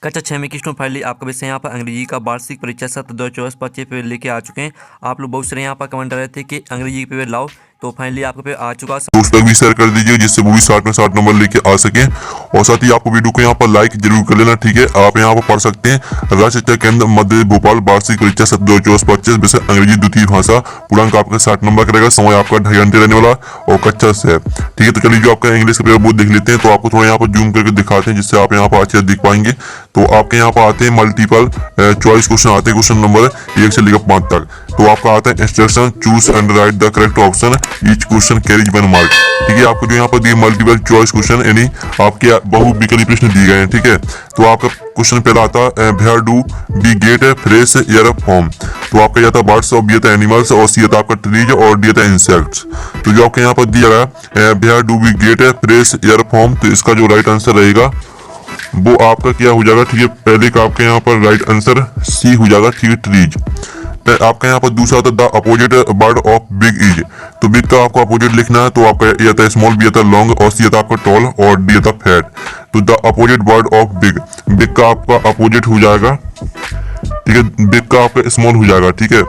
कक्षा 6 में की स्टूडेंट फाइनली आपका विषय यहाँ पर अंग्रेजी का वार्षिक परीक्षा सत्र 2024-25 पेपर लेके आ चुके हैं। आप लोग बहुत सारे यहाँ पर कमेंट कर रहे थे कि अंग्रेजी पेपर लाओ, तो फाइनली आपका पेपर आ चुका है। दोस्त तक भी शेयर कर दीजिए जिससे वो भी 60 में 60 नंबर लेके आ सके। और साथ ही आपको वीडियो को यहाँ पर लाइक जरूर कर लेना, ठीक है। आप यहाँ पर पढ़ सकते हैं राज्य शिक्षा केंद्र मध्य भोपाल वार्षिक परीक्षा सत्र 2024-25 विषय अंग्रेजी द्वितीय भाषा, पूर्णांक आपका 60 नंबर करेगा, समय आपका 2.5 घंटे रहने वाला और कक्षा से है, ठीक है। तो चलिए जो आपका इंग्लिश का पेपर वो देख लेते हैं। तो आपको थोड़ा यहाँ पर जूम करके दिखाते हैं जिससे आप यहाँ पर अच्छे से देख पाएंगे। तो आपके यहाँ पर आते हैं मल्टीपल चॉइस क्वेश्चन आते हैं, क्वेश्चन नंबर 1 से लेकर 5 तक। तो आपका आता है instruction choose and right the correct option, each question carries 1 mark, ठीक है। आपको जो यहाँ पर दिए मल्टीपल चॉइस क्वेश्चन यानी आपके बहुविकल्पी प्रश्न दिए गए हैं, ठीक है। तो आपका क्वेश्चन पहला आता है where do we get fresh air from. तो आपका यह था बर्ड्स और बी था एनिमल्स और सी था आपका ट्रीज और डी था इंसेक्ट्स। तो जो आपके यहाँ पर दिया गया where do we get fresh air from, तो इसका जो राइट आंसर रहेगा वो आपका क्या हो जाएगा, ठीक है। पहले का आपके यहाँ पर राइट आंसर सी हो जाएगा, ठीक है, ट्रीज। आपका यहाँ पर दूसरा होता है the opposite word of big is. तो बिग का आपको अपोजिट लिखना है, तो आपका ये था स्मॉल, बी था लॉन्ग और सी था आपका टॉल और डी था फैट। तो the opposite word of big, big का आपका अपोजिट हो जाएगा, ठीक है, बिग का आपका स्मॉल हो जाएगा, ठीक है।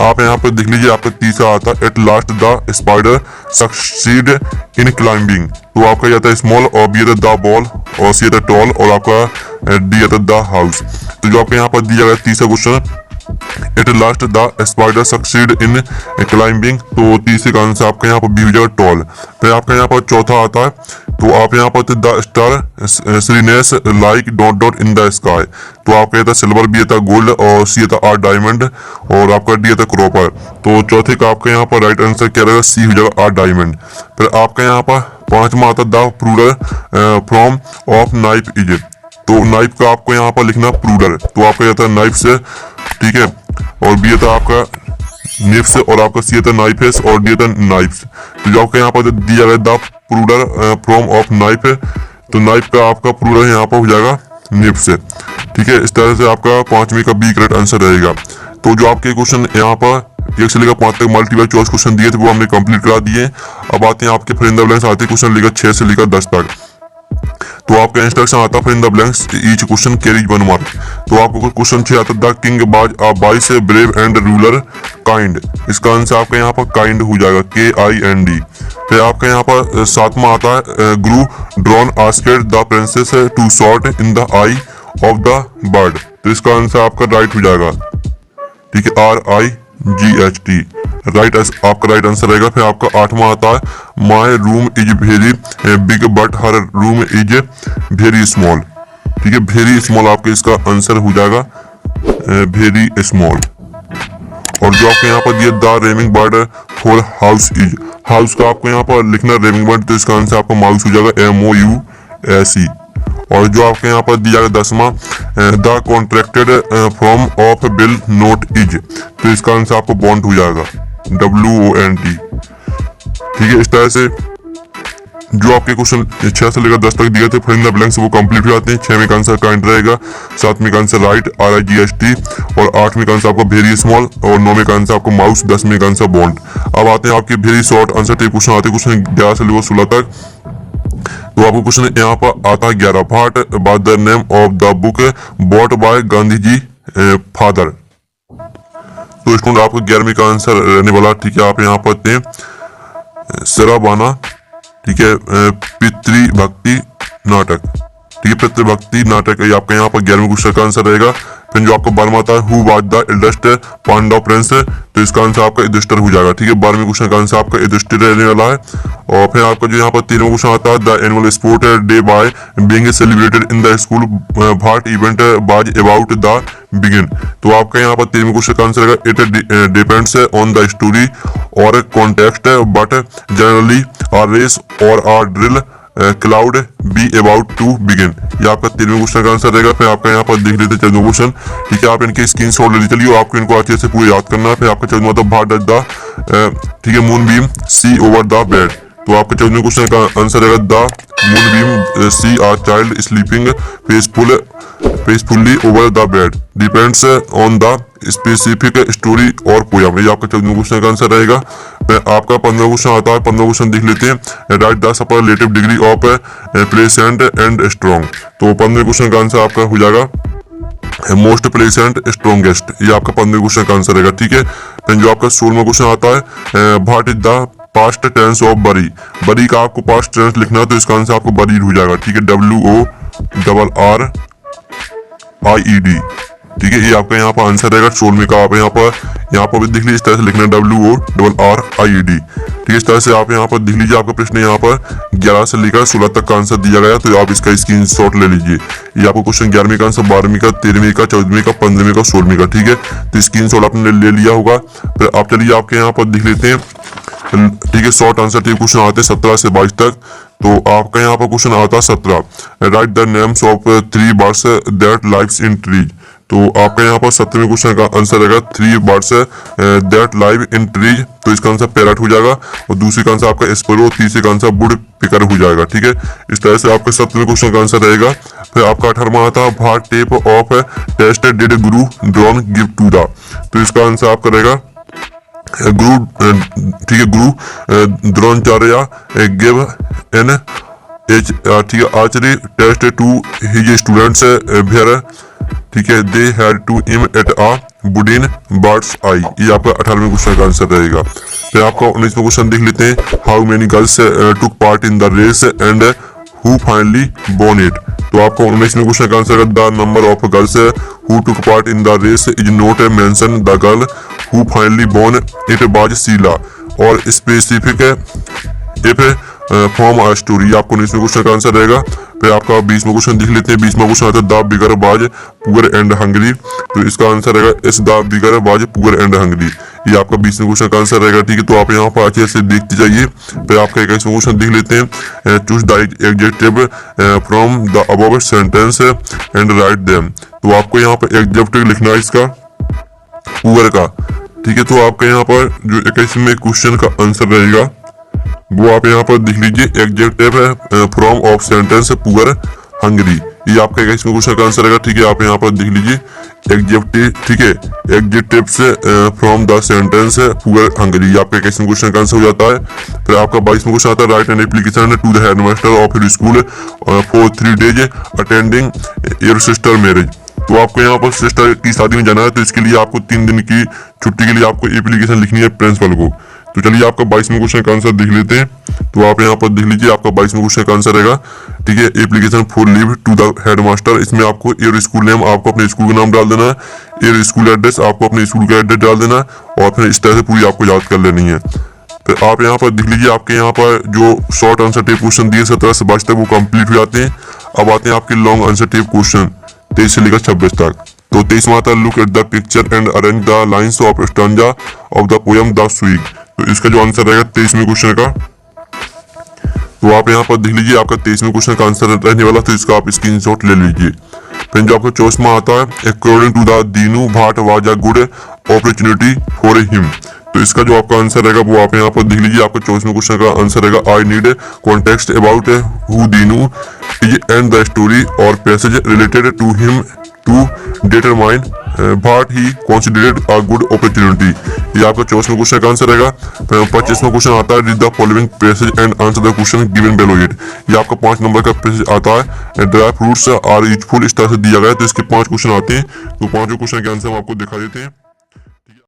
आप यहाँ पर देख लीजिए आपका तीसरा आता है at last the spider succeed in climbing. तो आपका यह था स्मॉल और बी था द बॉल और सी था टॉल और आपका डी था द हाउस। तो जो आपके यहाँ पर दिया गया तीसरा question at last the spider succeed in climbing, तो तीसरे का आंसर आपका यहाँ पर बी हो जाएगा टॉल। फिर आपका यहाँ पर चौथा आता है, तो आप यहाँ पर the star seen as like dot dot in the sky. तो आपका ये था सिल्वर, बी था गोल्ड और सी था आर डायमंड और आपका डी था क्रॉपर। तो चौथे का आपका यहाँ पर राइट आंसर क्या रहेगा, सी हो जाएगा आर डायमंड। फिर आपका यहाँ पर पांचवा आता the plural form of knife is. तो नाइफ का आपको यहाँ पर लिखना प्लूरल, तो आपका यह था नाइफ से, ठीक है, और बी था आपका निफ्स और आपका सी था नाइफेस और डी था नाइफ्स। तो जो आपका यहाँ पर दिया गया the plural form of knife, तो नाइफ का आपका प्लूरल यहाँ पर हो जाएगा निफ्स, ठीक है। इस तरह से आपका पांचवी का बी करेक्ट आंसर रहेगा। तो जो आपके क्वेश्चन यहाँ पर 1 से लेकर 5 तक मल्टीपल चॉइस क्वेश्चन दिए थे वो हमने कंप्लीट करा दिए। अब आते हैं आपके फिल इन द ब्लैंक्स आते हैं क्वेश्चन लेकर 6 से लेकर 10 तक। तो आपका इंस्ट्रक्शन आता है fill in the blanks each question carries 1 mark. तो आपको क्वेश्चन 6 आता है द किंग बाज अ बाइस ब्रेव एंड रूलर काइंड। इसका आंसर आपका यहाँ पर काइंड हो जाएगा, KIND। फिर आपका यहाँ पर 7वां आता है Guru Drona asked the princes to shot in the eye of the bird. तो इसका आंसर आपका राइट हो जाएगा, ठीक है, RIGHT राइट आपका राइट आंसर रहेगा। फिर आपका 8वां आता है my room is very big but her room is very small, ठीक है, वेरी स्मॉल आपका इसका आंसर हो जाएगा वेरी स्मॉल। और जो आपको यहाँ पर दिया the रेमिंग bird for house is, house का आपको यहाँ पर लिखना रेमिंग बर्ड, तो इसका आंसर आपका माउस हो जाएगा MOUSE। और जो आपके यहाँ पर दिया गया 10वां the contracted from of bill not is, तो इसका आंसर आपको बॉन्ड हो जाएगा WONT, ठीक है। इस तरह से जो आपके क्वेश्चन 6 से लेकर 10 तक दिए थे फिल इन द ब्लैंक्स वो कंप्लीट हो जाते हैं। 6वें का आंसर काइंड रहेगा, 7वें का आंसर राइट RIGHT और 8वें का आंसर आपका वेरी स्मॉल और 9वें का आंसर आपको माउस, 10वें का आंसर बॉन्ड। अब आते हैं आपके very short answer type question आते हैं क्वेश्चन 11 से लेकर 16 तक। तो आपको क्वेश्चन यहाँ पर आता है 11 what by the name of the book bought by Gandhi ji father. तो स्टूडेंट आपको 11वीं का आंसर रहने वाला, ठीक है। आप यहाँ पढ़ते हैं सराबाना, ठीक है, पितृभक्ति नाटक, ठीक है, पितृभक्ति नाटक ये आपका यहाँ पर 11वें क्वेश्चन का आंसर रहेगा। फिर जो आपको 12वां आता है who was the eldest Pandava prince, तो इसका आंसर आपका युधिष्ठिर हो जाएगा, ठीक है। 12वें क्वेश्चन का आंसर आपका युधिष्ठिर रहने वाला है। और फिर आपका जो यहाँ पर 13वां क्वेश्चन आता है the annual sport day by being celebrated in the school what event was about the begin. तो आपका यहाँ पर 13वें क्वेश्चन का आंसर रहेगा it depends on the story और context but generally are race और are drill could be about to begin. ये आपका 13वें क्वेश्चन का आंसर रहेगा। फिर आपका यहाँ पर देख लेते 14वां क्वेश्चन, ठीक है। आप इनके स्क्रीनशॉट ले चलिए, आपको इनको अच्छे से पूरे याद करना है। फिर आपका 14वां था व्हाट डज द, ठीक है, moon beam see over the bed. तो आपका 14वें क्वेश्चन का आंसर रहेगा the moon beam see are child sleeping peaceful peacefully over the bed, depends on the specific story और पोयम। ये आपका 14वें क्वेश्चन का आंसर रहेगा। आपका 15वां क्वेश्चन आता है, 15वां क्वेश्चन देख लेते हैं। Write the superlative degree of pleasant and strong. तो 15वें क्वेश्चन का आंसर आपका हो जाएगा मोस्ट प्लेसेंट स्ट्रॉन्गेस्ट। ये आपका 15वें क्वेश्चन का आंसर रहेगा, ठीक है। फिर जो आपका 16वां क्वेश्चन आता है, what is the past tense of bury. Bury का आपको पास्ट टेंस लिखना है, तो इसका आंसर आपको बरीड हो जाएगा, ठीक है। WORRIED, ठीक है। ये आपका यहाँ पर आंसर रहेगा 16वें का। आप यहाँ पर भी देख लीजिए, इस तरह से लिखना है WORRIED, ठीक है। इस तरह से आप यहाँ पर देख लीजिए, आपका प्रश्न यहाँ पर 11 से लेकर 16 तक का आंसर दिया गया, तो आप इसका स्क्रीनशॉट ले लीजिए। ये आपको क्वेश्चन 11वें का आंसर, 12वीं का, 13वीं का, 14वीं का, 15वीं का, 16वीं का, ठीक है। तो स्क्रीनशॉट आपने ले लिया होगा। फिर आप चलिए आपके यहाँ पर देख लेते हैं, ठीक है। शॉर्ट आंसर टाइप क्वेश्चन आते हैं 17 से 22 तक। तो आपका यहाँ पर क्वेश्चन आता है 17, right the names of 3 birds that lives in trees. तो आपका यहाँ पर 17वें क्वेश्चन का आंसर रहेगा 3 birds that live in trees. तो इसका आंसर पैरट हो जाएगा, और दूसरे का आंसर आपका स्पैरो, तीसरे का आंसर वुड पिकर हो जाएगा, ठीक है। इस तरह से आपका 17वें क्वेश्चन का आंसर रहेगा। फिर आपका 18वां आता है, what type of test did Guru Drona give to the. तो इसका आंसर आपका रहेगा गुरु, ठीक है, गुरु द्रोणाचार्य गिव एन एच, ठीक है, archery test to his students were, ठीक है, they had to aim at a wooden bird's eye. ये आपका 18वें क्वेश्चन का आंसर रहेगा। फिर आपका 19वां क्वेश्चन देख लेते हैं, how many girls took part in the race and who finally won it. तो आपको 19वें क्वेश्चन का आंसर है, the number of girls who took part in the race is not mention, the girl who finally won it was Sheila, और specific if form a story. आपको 19वें question का answer रहेगा। फिर आपका 20वां क्वेश्चन देख लेते हैं। 20वां क्वेश्चन आता है, the bigger was poor and hungry. तो इसका आंसर रहेगा इस, the bigger was poor and hungry. ये आपका 20वें क्वेश्चन का आंसर रहेगा, ठीक है। तो आप यहाँ पर अच्छे से देखते जाइए। फिर आपका 21वां क्वेश्चन देख लेते हैं, choose the adjective from the above sentence and write them. तो आपको यहाँ पर एडजेक्टिव लिखना है इसका पुअर का, ठीक है। तो आपका यहाँ पर जो 21वें क्वेश्चन का आंसर रहेगा वो आप यहाँ पर देख लीजिए, एडजेक्टिव है from of sentence poor hungry. ये आपका 21वें क्वेश्चन का आंसर रहेगा, ठीक है। आप यहाँ पर देख लीजिए एडजेक्टिव, ठीक है, एडजेक्टिव से from the sentence poor hungry. ये आपका 21वें क्वेश्चन का आंसर हो जाता है। फिर आपका 22वां क्वेश्चन आता है, write an application to the headmaster of your school for 3 days attending your sister marriage. तो आपको यहाँ पर सिस्टर की शादी में जाना है, तो इसके लिए आपको 3 दिन की छुट्टी के लिए आपको एप्लीकेशन लिखनी है प्रिंसिपल को। तो चलिए आपका 22वें क्वेश्चन का आंसर देख लेते हैं। तो आप यहाँ पर देख लीजिए, आपका 22वें क्वेश्चन का आंसर रहेगा, ठीक है, application for leave to the headmaster. इसमें आपको योर स्कूल नेम, आपको अपने स्कूल का नाम डाल देना है, योर स्कूल एड्रेस, आपको अपने स्कूल का एड्रेस डाल देना है, और फिर इस तरह से पूरी आपको याद कर लेनी है। फिर आप यहाँ पर देख लीजिए, आपके यहाँ पर जो शॉर्ट आंसर टाइप क्वेश्चन दिए 17 से 22 तक वो कंप्लीट हो जाते हैं। अब आते हैं आपके लॉन्ग आंसर टाइप क्वेश्चन 23 से लेकर 26 तक। तो 23वां आता है, look at the picture and arrange the lines of stanza of the poem the swing. तो इसका जो आंसर रहेगा 23वें क्वेश्चन का, तो आप यहाँ पर देख लीजिए, आपका 23वें क्वेश्चन का आंसर रहने वाला, तो इसका आप स्क्रीनशॉट ले लीजिए। फिर जो आपका 24वां आता है, according to the Dinu Bhat was a good opportunity for him. तो इसका जो आपका आंसर रहेगा वो आप यहाँ पर देख लीजिए, आपका 24वें क्वेश्चन का आंसर रहेगा, I need context about who Dinu is and the story और passage related to him to determine what he considered a good opportunity. ये आपका 24वें क्वेश्चन का आंसर रहेगा। 25वां क्वेश्चन आता है, read the following passage and answer the question given below it. ये आपका 5 number का पैसेज आता है, ड्राई फ्रूट्स आर यूजफुल, इस तरह से दिया गया है। तो इसके 5 क्वेश्चन आते हैं, तो 5 क्वेश्चन के आंसर हम आपको दिखा देते हैं।